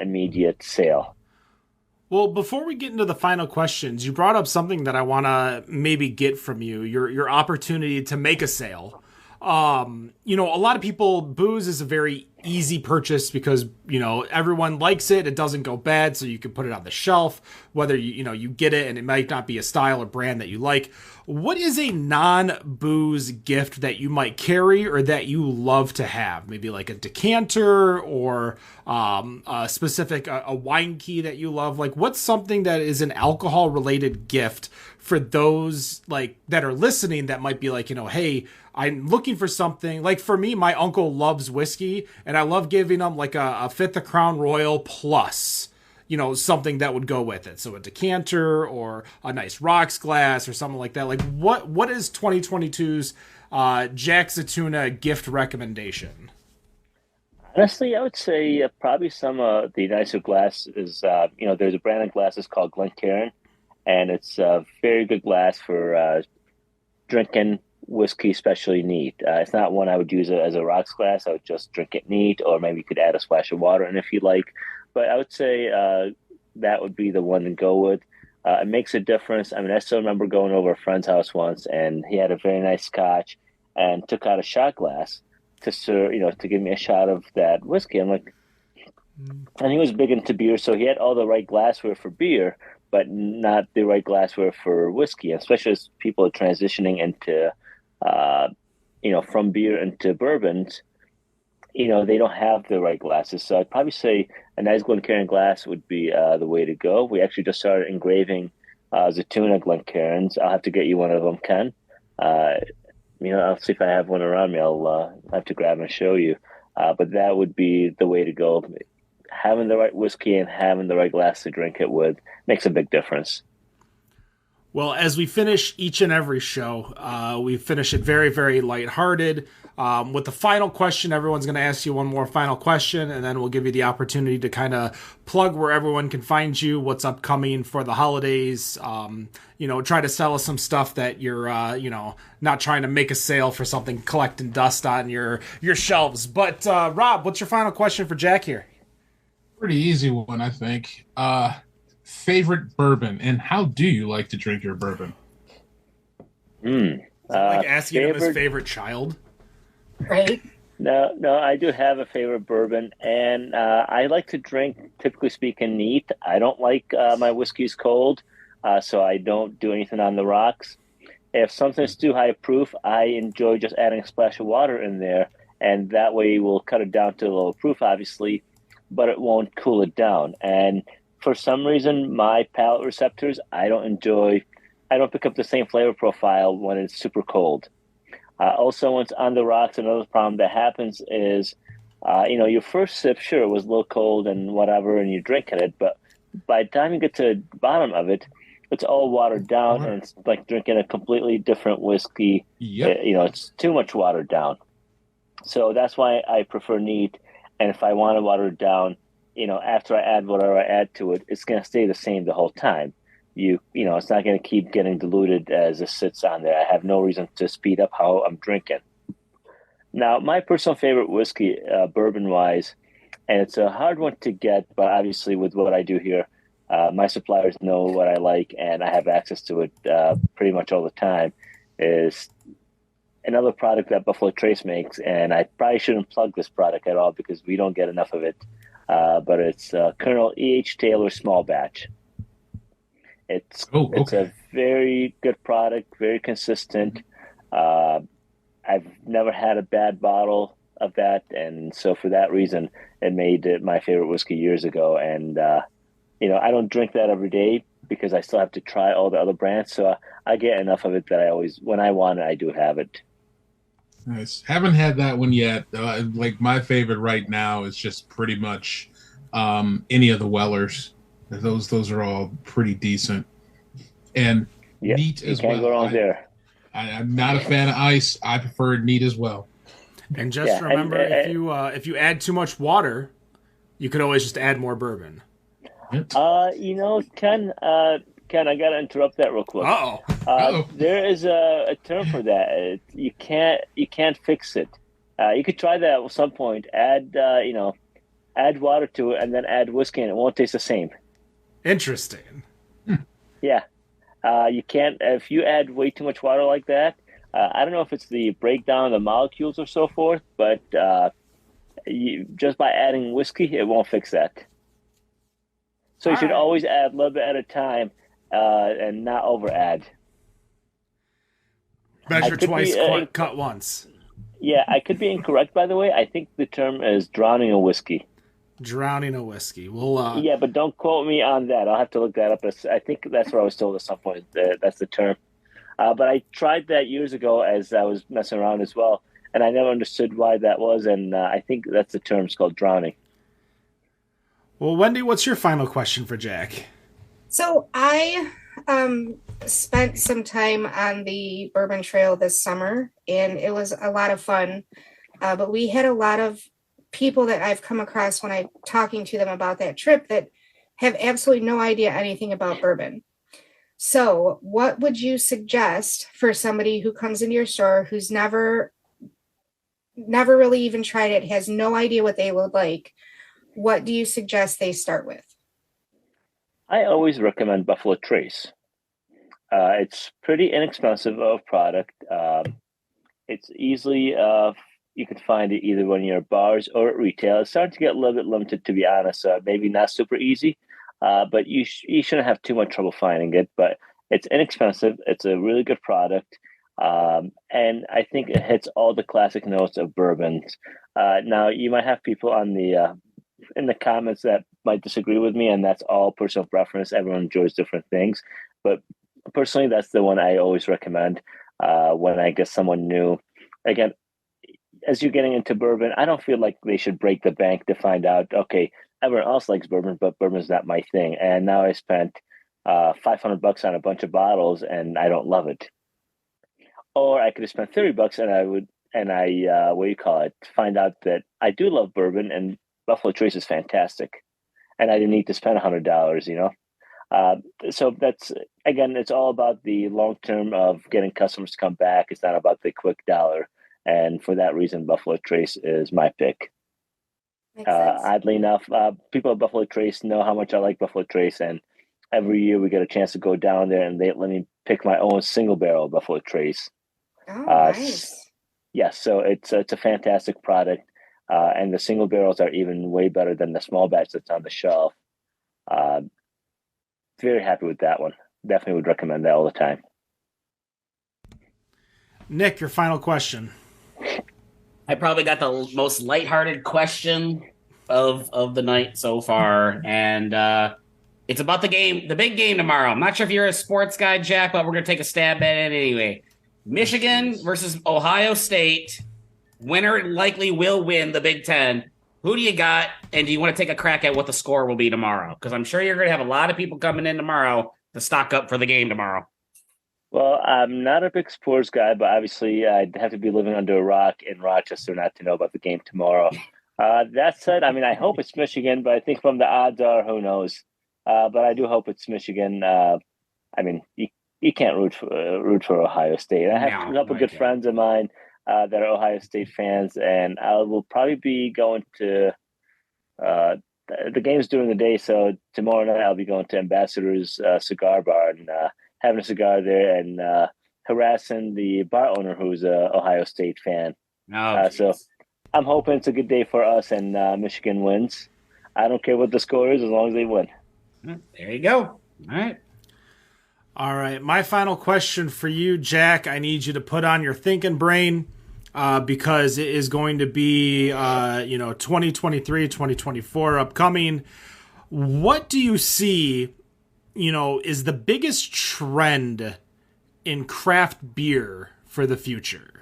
immediate sale. Well, before we get into the final questions, you brought up something that I want to maybe get from you, your opportunity to make a sale. A lot of people, booze is a very easy purchase because, everyone likes it. It doesn't go bad, so you can put it on the shelf, whether you get it and it might not be a style or brand that you like. What is a non-booze gift that you might carry or that you love to have? Maybe like a decanter or a specific a wine key that you love. Like, what's something that is an alcohol-related gift for those like that are listening that might be like, hey, I'm looking for something. Like for me, my uncle loves whiskey, and I love giving him like a Fifth of Crown Royal plus, something that would go with it. So a decanter or a nice rocks glass or something like that. Like what is 2022's Jack Zetouna gift recommendation? Honestly, I would say probably some of the nicer glass is, there's a brand of glasses called Glencairn, and it's a very good glass for drinking whiskey, especially neat. It's not one I would use it as a rocks glass. I would just drink it neat, or maybe you could add a splash of water in if you like. But I would say that would be the one to go with. It makes a difference. I mean, I still remember going over a friend's house once, and he had a very nice scotch, and took out a shot glass to serve, to give me a shot of that whiskey. I'm like, and he was big into beer, so he had all the right glassware for beer, but not the right glassware for whiskey. Especially as people are transitioning into, from beer into bourbons, they don't have the right glasses. So I'd probably say a nice Glencairn glass would be the way to go. We actually just started engraving Zetouna Glencairns. I'll have to get you one of them, Ken. I'll see if I have one around me. I'll have to grab and show you. But that would be the way to go. Having the right whiskey and having the right glass to drink it with makes a big difference. Well, as we finish each and every show, we finish it very, very lighthearted. With the final question, everyone's going to ask you one more final question, and then we'll give you the opportunity to kind of plug where everyone can find you, what's upcoming for the holidays, try to sell us some stuff that you're, not trying to make a sale for something collecting dust on your shelves. But, Rob, what's your final question for Jack here? Pretty easy one, I think. Favorite bourbon, and how do you like to drink your bourbon? Like asking him his favorite child? Right. No, I do have a favorite bourbon, and I like to drink, typically speaking, neat. I don't like my whiskeys cold, so I don't do anything on the rocks. If something's too high proof, I enjoy just adding a splash of water in there, and that way we'll cut it down to a low proof, obviously, but it won't cool it down. And for some reason, my palate receptors, I don't pick up the same flavor profile when it's super cold. Also, when it's on the rocks, another problem that happens is, your first sip, sure, it was a little cold and whatever, and you're drinking it, but by the time you get to the bottom of it, it's all watered down, and it's like drinking a completely different whiskey. Yep. It's too much watered down. So that's why I prefer neat. And if I want to water it down, after I add whatever I add to it, it's going to stay the same the whole time. It's not going to keep getting diluted as it sits on there. I have no reason to speed up how I'm drinking. Now, my personal favorite whiskey, bourbon-wise, and it's a hard one to get, but obviously with what I do here, my suppliers know what I like, and I have access to it pretty much all the time, is another product that Buffalo Trace makes, and I probably shouldn't plug this product at all because we don't get enough of it, but it's Colonel E.H. Taylor Small Batch. It's a very good product, very consistent. I've never had a bad bottle of that, and so for that reason, it made it my favorite whiskey years ago. And I don't drink that every day because I still have to try all the other brands. So I get enough of it that I always, when I want it, I do have it. Nice. Haven't had that one yet. Like my favorite right now is just pretty much any of the Wellers. Those are all pretty decent and neat as well. Can't go wrong there. I'm not a fan of ice. I prefer neat as well. And just remember, if you add too much water, you could always just add more bourbon. Ken, I gotta interrupt that real quick. There is a term for that. You can't fix it. You could try that at some point. Add water to it and then add whiskey, and it won't taste the same. Interesting. Yeah. You can't, if you add way too much water like that, I don't know if it's the breakdown of the molecules or so forth, but just by adding whiskey, it won't fix that. So you should always add a little bit at a time and not over add. Measure twice, cut once. Yeah, I could be incorrect, by the way. I think the term is drowning a whiskey. Drowning a whiskey. Well, yeah, but don't quote me on that. I'll have to look that up. I think that's what I was told at some point. That's the term. But I tried that years ago as I was messing around as well, and I never understood why that was, and I think that's the term. It's called drowning. Well, Wendy, what's your final question for Jack? So I spent some time on the Bourbon Trail this summer, and it was a lot of fun. But we had a lot of people that I've come across when I'm talking to them about that trip that have absolutely no idea anything about bourbon. So, what would you suggest for somebody who comes into your store who's never really even tried it, has no idea what they would like? What do you suggest they start with? I always recommend Buffalo Trace. It's pretty inexpensive of product. It's easily you can find it either when you're at bars or at retail. It's starting to get a little bit limited, to be honest. Maybe not super easy, but you shouldn't have too much trouble finding it. But it's inexpensive. It's a really good product, and I think it hits all the classic notes of bourbons. Now you might have people on the in the comments that might disagree with me, and that's all personal preference. Everyone enjoys different things, but personally, that's the one I always recommend when I get someone new. Again, as you're getting into bourbon, I don't feel like they should break the bank to find out, okay, everyone else likes bourbon, but bourbon's not my thing. And now I spent $500 on a bunch of bottles and I don't love it. Or I could have spent $30 and what do you call it, find out that I do love bourbon and Buffalo Trace is fantastic. And I didn't need to spend $100, you know? So that's, again, it's all about the long term of getting customers to come back. It's not about the quick dollar. And for that reason, Buffalo Trace is my pick. Oddly enough, people at Buffalo Trace know how much I like Buffalo Trace, and every year we get a chance to go down there and they let me pick my own single barrel Buffalo Trace. Oh, nice. Yes, so it's a fantastic product, and the single barrels are even way better than the small batch that's on the shelf. Uh, Very happy with that one. Definitely would recommend that all the time. Nick, your final question. I probably got the most lighthearted question of the night so far, and it's about the big game tomorrow. I'm not sure if you're a sports guy, Jack, but we're gonna take a stab at it anyway. Michigan versus Ohio State. Winner likely will win the Big Ten. Who do you got, and do you want to take a crack at what the score will be tomorrow? Because I'm sure you're going to have a lot of people coming in tomorrow to stock up for the game tomorrow. Well, I'm not a big sports guy, but obviously I'd have to be living under a rock in Rochester not to know about the game tomorrow. That said, I mean, I hope it's Michigan, but I think from the odds are, who knows? But I do hope it's Michigan. I mean, you can't root for Ohio State. I have a couple good friends of mine that are Ohio State fans, and I will probably be going to the games during the day. So tomorrow night I'll be going to Ambassador's Cigar Bar and having a cigar there and harassing the bar owner who's a Ohio State fan. So I'm hoping it's a good day for us and Michigan wins. I don't care what the score is as long as they win. There you go. All right. All right. My final question for you, Jack. I need you to put on your thinking brain because it is going to be, 2023, 2024 upcoming. What do you see, is the biggest trend in craft beer for the future?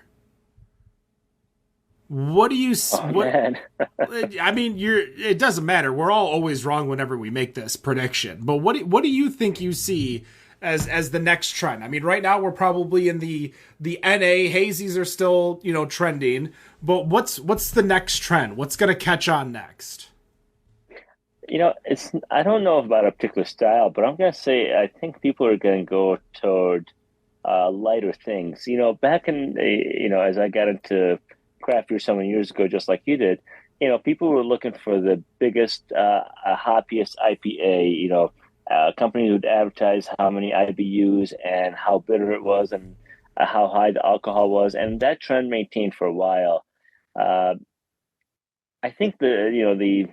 What do you see? I mean, it doesn't matter. We're all always wrong whenever we make this prediction. But what do you think you see as the next trend? I mean, right now we're probably in the NA. Hazies are still, trending. But what's the next trend? What's going to catch on next? I don't know about a particular style, but I'm going to say I think people are going to go toward lighter things. Back in, as I got into craft beer so many years ago, just like you did, people were looking for the biggest, hoppiest IPA, companies would advertise how many IBUs and how bitter it was and how high the alcohol was. And that trend maintained for a while. I think the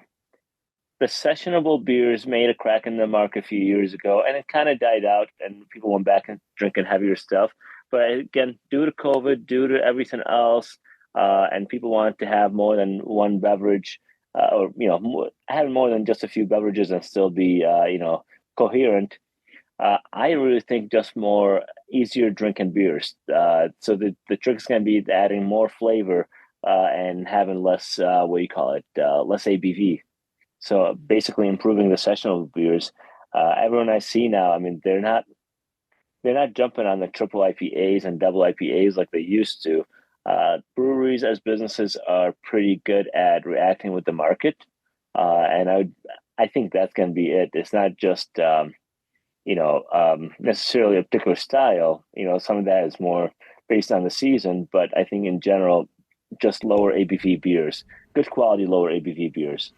sessionable beers made a crack in the market a few years ago, and it kind of died out, and people went back and drinking heavier stuff. But again, due to COVID, due to everything else, and people wanted to have more than one beverage, having more than just a few beverages and still be, coherent. I really think just more easier drinking beers. So the trick is going to be adding more flavor and having less, less ABV. So basically improving the sessionable beers. Everyone I see now, I mean, they're not jumping on the triple IPAs and double IPAs like they used to. Breweries as businesses are pretty good at reacting with the market, and I think that's going to be it. It's not just necessarily a particular style. Some of that is more based on the season, but I think in general, just lower ABV beers, good quality lower ABV beers.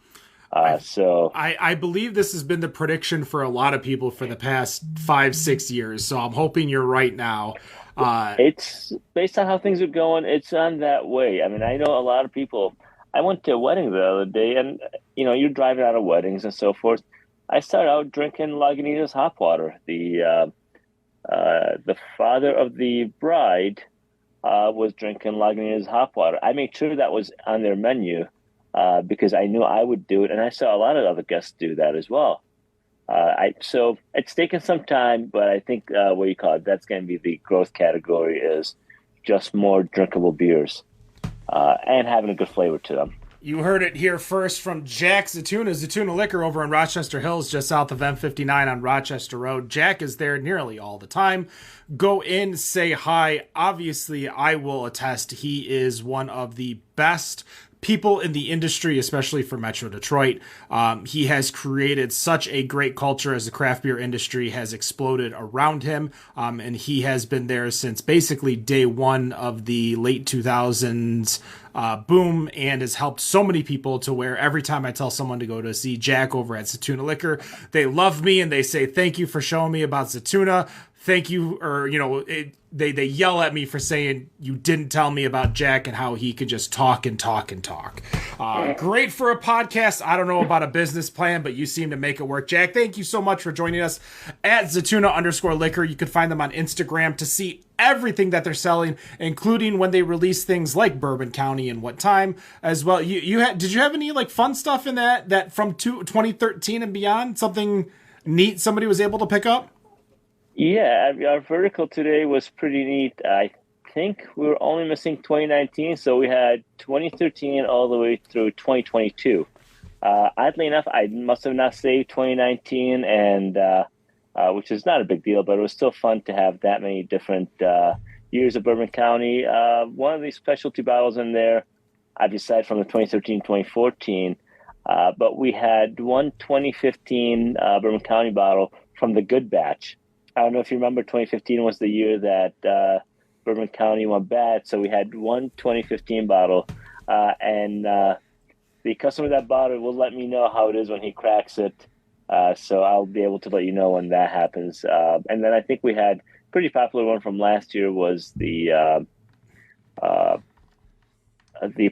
I believe this has been the prediction for a lot of people for the past 5-6 years. So I'm hoping you're right now. It's based on how things are going. It's on that way. I mean, I know a lot of people. I went to a wedding the other day, and you're driving out of weddings and so forth. I started out drinking Lagunitas hop water. The father of the bride was drinking Lagunitas hop water. I made sure that was on their menu because I knew I would do it, and I saw a lot of other guests do that as well. So it's taken some time, but I think that's going to be the growth category is just more drinkable beers and having a good flavor to them. You heard it here first from Jack Zetouna Liquor over in Rochester Hills, just south of M59 on Rochester Road. Jack is there nearly all the time. Go in, say hi. Obviously, I will attest he is one of the best people in the industry, especially for Metro Detroit. He has created such a great culture as the craft beer industry has exploded around him. And he has been there since basically day one of the late 2000s boom, and has helped so many people to where every time I tell someone to go to see Jack over at Zetouna Liquor, they love me and they say, thank you for showing me about Zetouna. Thank you, or, they yell at me for saying you didn't tell me about Jack and how he could just talk and talk and talk. Great for a podcast. I don't know about a business plan, but you seem to make it work. Jack, thank you so much for joining us at Zetouna_Liquor. You can find them on Instagram to see everything that they're selling, including when they release things like Bourbon County and what time as well. Did you have any like fun stuff in that from 2013 and beyond? Something neat somebody was able to pick up? Yeah, our vertical today was pretty neat. I think we were only missing 2019, so we had 2013 all the way through 2022. Oddly enough, I must have not saved 2019, and which is not a big deal, but it was still fun to have that many different years of Bourbon County. One of these specialty bottles in there, aside from the 2013, 2014, but we had one 2015 Bourbon County bottle from the Good Batch. I don't know if you remember, 2015 was the year that Bourbon County went bad. So we had one 2015 bottle, and the customer that bought it will let me know how it is when he cracks it. So I'll be able to let you know when that happens. And then I think we had pretty popular one from last year was the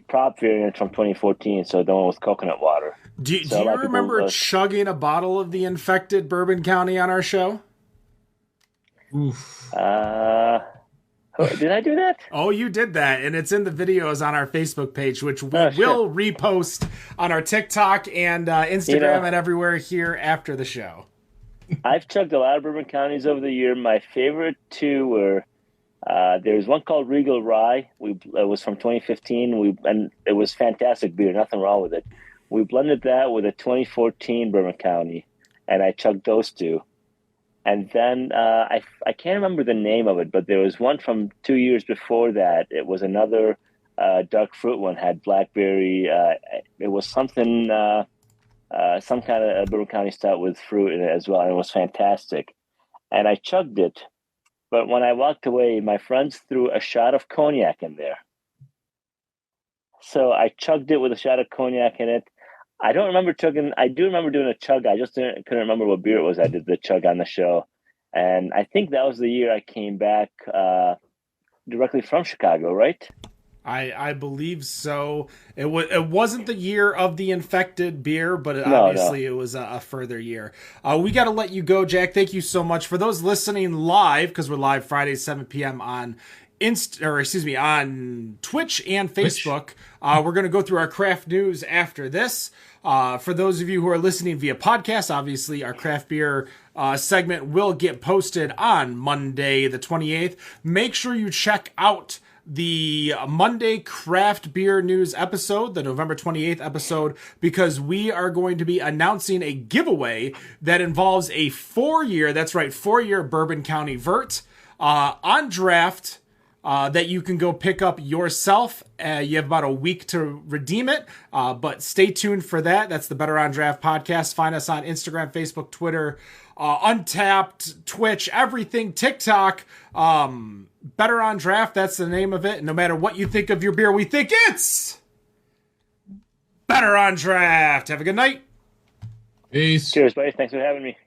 prop variant from 2014. So the one with coconut water. Do you remember chugging a bottle of the infected Bourbon County on our show? Oof. Did I do that? Oh, you did that, and it's in the videos on our Facebook page, which we will repost on our TikTok and Instagram and everywhere here after the show. I've chugged a lot of Bourbon Counties over the year. My favorite two were there's one called Regal Rye. It was from 2015. And it was fantastic beer, nothing wrong with it. We blended that with a 2014 Bourbon County, and I chugged those two. And then I can't remember the name of it, but there was one from 2 years before that. It was another dark fruit one, had blackberry. It was something, some kind of Bourbon County stout with fruit in it as well, and it was fantastic. And I chugged it, but when I walked away, my friends threw a shot of cognac in there. So I chugged it with a shot of cognac in it. I don't remember chugging. I do remember doing a chug. I just couldn't remember what beer it was. I did the chug on the show. And I think that was the year I came back directly from Chicago, right? I believe so. It wasn't the year of the infected beer, but obviously it was a further year. We got to let you go, Jack. Thank you so much. For those listening live, because we're live Fridays, 7 p.m. on on Twitch and Facebook. We're going to go through our craft news after this. For those of you who are listening via podcast, obviously our craft beer segment will get posted on Monday the 28th. Make sure you check out the Monday craft beer news episode, the November 28th episode, because we are going to be announcing a giveaway that involves a 4-year Bourbon County Vert on draft. That you can go pick up yourself. You have about a week to redeem it, but stay tuned for that. That's the Better on Draft podcast. Find us on Instagram, Facebook, Twitter, Untapped, Twitch, everything, TikTok. Better on Draft, that's the name of it. And no matter what you think of your beer, we think it's Better on Draft. Have a good night. Peace. Cheers, buddy. Thanks for having me.